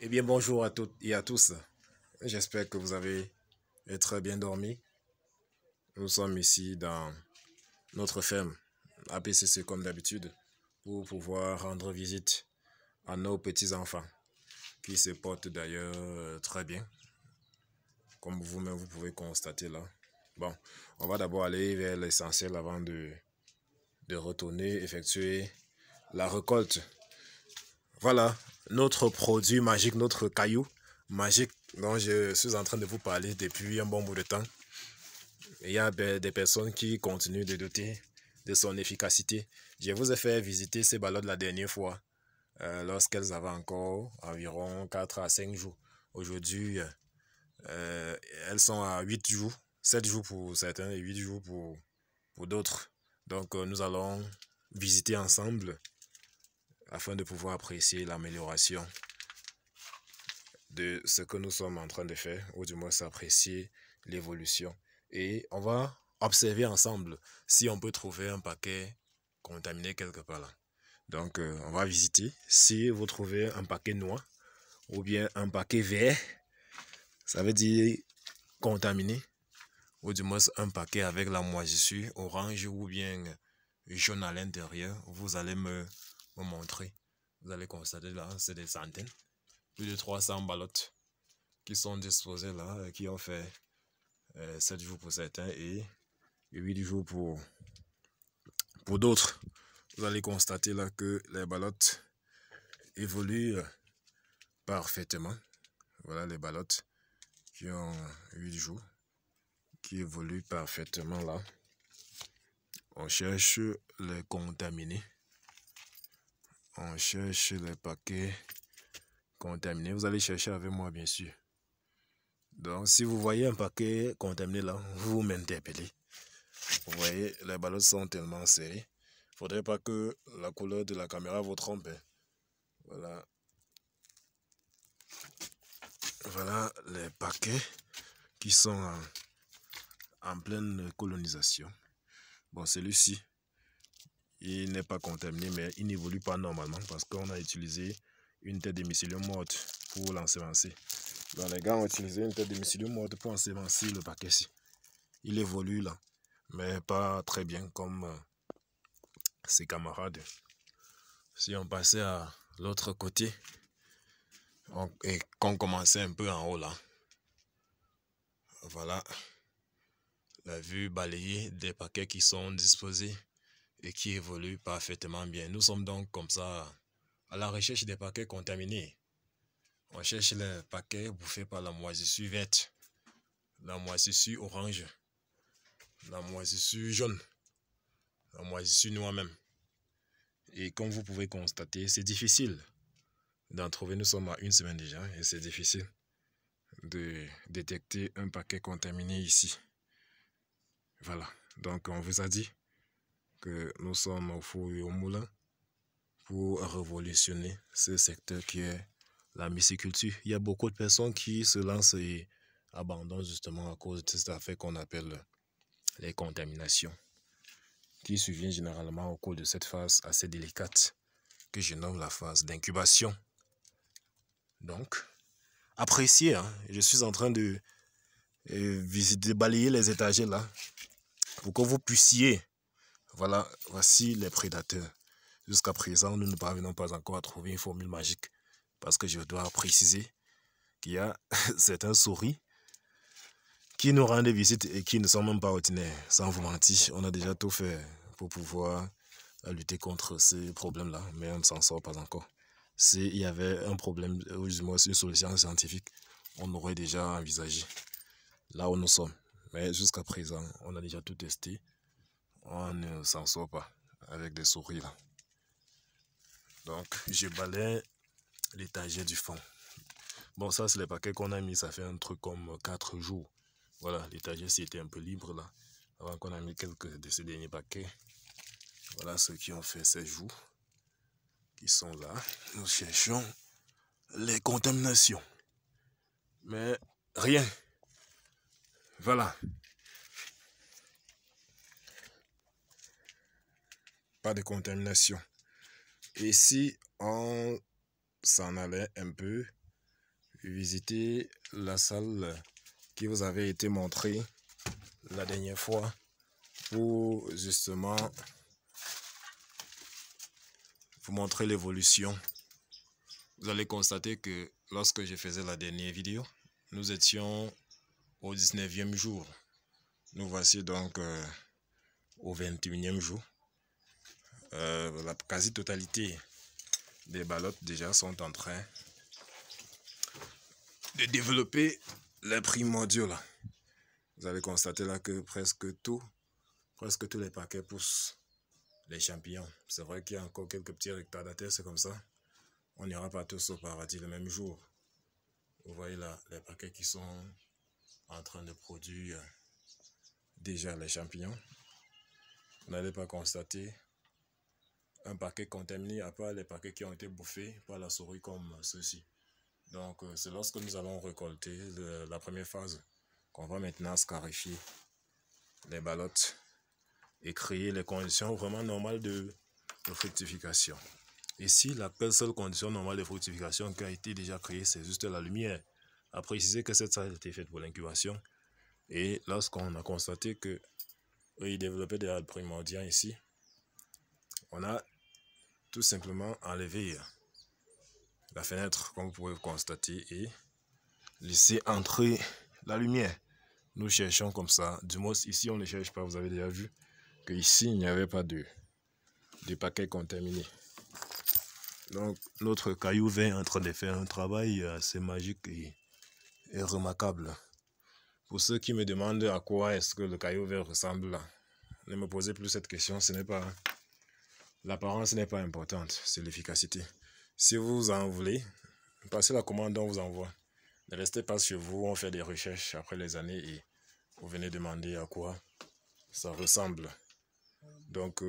Eh bien, bonjour à toutes et à tous. J'espère que vous avez très bien dormi. Nous sommes ici dans notre ferme APCC comme d'habitude pour pouvoir rendre visite à nos petits-enfants qui se portent d'ailleurs très bien, comme vous-même vous pouvez constater là. Bon, on va d'abord aller vers l'essentiel avant de retourner effectuer la récolte. Voilà notre produit magique, notre caillou magique dont je suis en train de vous parler depuis un bon bout de temps. Il y a des personnes qui continuent de douter de son efficacité. Je vous ai fait visiter ces ballottes la dernière fois, lorsqu'elles avaient encore environ 4 à 5 jours. Aujourd'hui, elles sont à 8 jours, 7 jours pour certains et 8 jours pour d'autres. Donc, nous allons visiter ensemble afin de pouvoir apprécier l'amélioration de ce que nous sommes en train de faire, ou du moins apprécier l'évolution. Et on va observer ensemble si on peut trouver un paquet contaminé quelque part là. Donc, on va visiter. Si vous trouvez un paquet noir ou bien un paquet vert, ça veut dire contaminé, ou du moins un paquet avec la moisissure orange ou bien jaune à l'intérieur, vous allez me montrer. Vous allez constater là, c'est des centaines, plus de 300 ballottes qui sont disposées là, qui ont fait 7 jours pour certains et 8 jours pour d'autres. Vous allez constater là que les ballottes évoluent parfaitement. Voilà les ballottes qui ont 8 jours, qui évoluent parfaitement là. On cherche les contaminés. On cherche les paquets contaminés. Vous allez chercher avec moi, bien sûr. Donc, si vous voyez un paquet contaminé là, vous m'interpellez. Vous voyez, les ballottes sont tellement serrées. Il ne faudrait pas que la couleur de la caméra vous trompe. Voilà. Voilà les paquets qui sont en pleine colonisation. Bon, celui-ci, il n'est pas contaminé, mais il n'évolue pas normalement parce qu'on a utilisé une tête de mycélium morte pour l'ensemencer. Donc, les gars ont utilisé une tête de mycélium morte pour ensemencer le paquet-ci. Il évolue là, mais pas très bien comme ses camarades. Si on passait à l'autre côté et qu'on commençait un peu en haut là, voilà la vue balayée des paquets qui sont disposés et qui évoluent parfaitement bien. Nous sommes donc comme ça à la recherche des paquets contaminés. On cherche les paquets bouffés par la moisissure verte, la moisissure orange, la moisissure jaune, la moisissure noire même. Et comme vous pouvez constater, c'est difficile d'en trouver. Nous sommes à une semaine déjà et c'est difficile de détecter un paquet contaminé ici. Voilà, donc on vous a dit que nous sommes au four et au moulin pour révolutionner ce secteur qui est la myciculture. Il y a beaucoup de personnes qui se lancent et abandonnent justement à cause de cette affaire qu'on appelle les contaminations, qui survient généralement au cours de cette phase assez délicate que je nomme la phase d'incubation. Donc, appréciez, hein, je suis en train de visiter, balayer les étagères là, pour que vous puissiez, voilà, voici les prédateurs. Jusqu'à présent, nous ne parvenons pas encore à trouver une formule magique, parce que je dois préciser qu'il y a certains souris qui nous rendent visite et qui ne sont même pas ordinaires. Sans vous mentir, on a déjà tout fait pour pouvoir lutter contre ces problèmes-là, mais on ne s'en sort pas encore. S'il y avait un problème, ou du moins une solution scientifique, on aurait déjà envisagé là où nous sommes. Mais jusqu'à présent, on a déjà tout testé. On ne s'en sort pas avec des souris là. Donc, je balaye l'étagère du fond. Bon, ça, c'est les paquets qu'on a mis. Ça fait un truc comme 4 jours. Voilà, l'étagère c'était un peu libre là. Avant qu'on a mis quelques de ces derniers paquets. Voilà ceux qui ont fait 16 jours. Qui sont là. Nous cherchons les contaminations. Mais rien. Voilà. Pas de contamination. Et si on s'en allait un peu visiter la salle qui vous avait été montrée la dernière fois pour justement vous montrer l'évolution. Vous allez constater que lorsque je faisais la dernière vidéo, nous étions au 19e jour. Nous voici donc au 21e jour. La quasi-totalité des ballottes déjà sont en train de développer les primordiaux là. Vous allez constater là que presque tous les paquets poussent les champignons. C'est vrai qu'il y a encore quelques petits retardataires, c'est comme ça. On n'ira pas tous au paradis le même jour. Vous voyez là les paquets qui sont en train de produire déjà les champignons. Vous n'allez pas constater un paquet contaminé à part les paquets qui ont été bouffés par la souris comme ceci. Donc c'est lorsque nous allons récolter la première phase qu'on va maintenant scarifier les ballottes et créer les conditions vraiment normales de fructification. Ici, la seule condition normale de fructification qui a été déjà créée, c'est juste la lumière. À préciser que cette salle a été faite pour l'incubation. Et lorsqu'on a constaté que ils développaient des primordiaux ici, on a tout simplement enlevé la fenêtre, comme vous pouvez le constater, et laisser entrer la lumière. Nous cherchons comme ça. Du moins, ici, on ne cherche pas. Vous avez déjà vu qu'ici, il n'y avait pas de paquets contaminés. Donc, notre caillou vert est en train de faire un travail assez magique et remarquable. Pour ceux qui me demandent à quoi est-ce que le caillou vert ressemble là, ne me posez plus cette question. Ce n'est pas l'apparence n'est pas importante, c'est l'efficacité. Si vous en voulez, passez la commande, on vous envoie. Ne restez pas sur vous, on fait des recherches après les années et vous venez demander à quoi ça ressemble. Donc,